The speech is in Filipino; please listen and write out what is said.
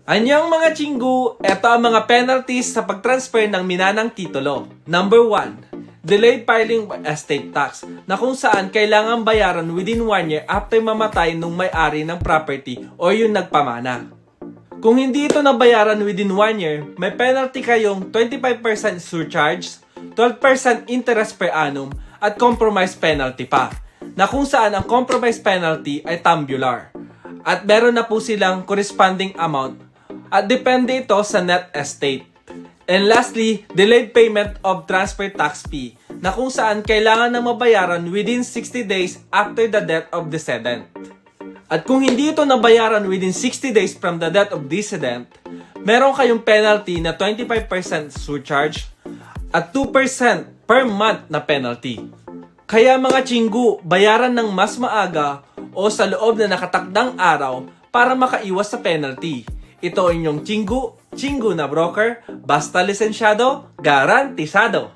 Anyang mga chinggu, eto ang mga penalties sa pag-transfer ng minanang titulo. Number 1, delayed filing of estate tax, na kung saan kailangan bayaran within 1 year after mamatay nung may-ari ng property o yung nagpamana. Kung hindi ito nabayaran within 1 year, may penalty kayong 25% surcharge, 12% interest per annum, at compromise penalty pa, na kung saan ang compromise penalty ay tubular. At meron na po silang corresponding amount at depende ito sa net estate. And lastly, delayed payment of transfer tax fee, na kung saan kailangan na mabayaran within 60 days after the death of decedent. At kung hindi ito nabayaran within 60 days from the death of decedent, meron kayong penalty na 25% surcharge at 2% per month na penalty. Kaya mga chinggu, bayaran ng mas maaga o sa loob na nakatakdang araw para makaiwas sa penalty. Ito inyong chinggu na broker, basta lisensyado, garantisado.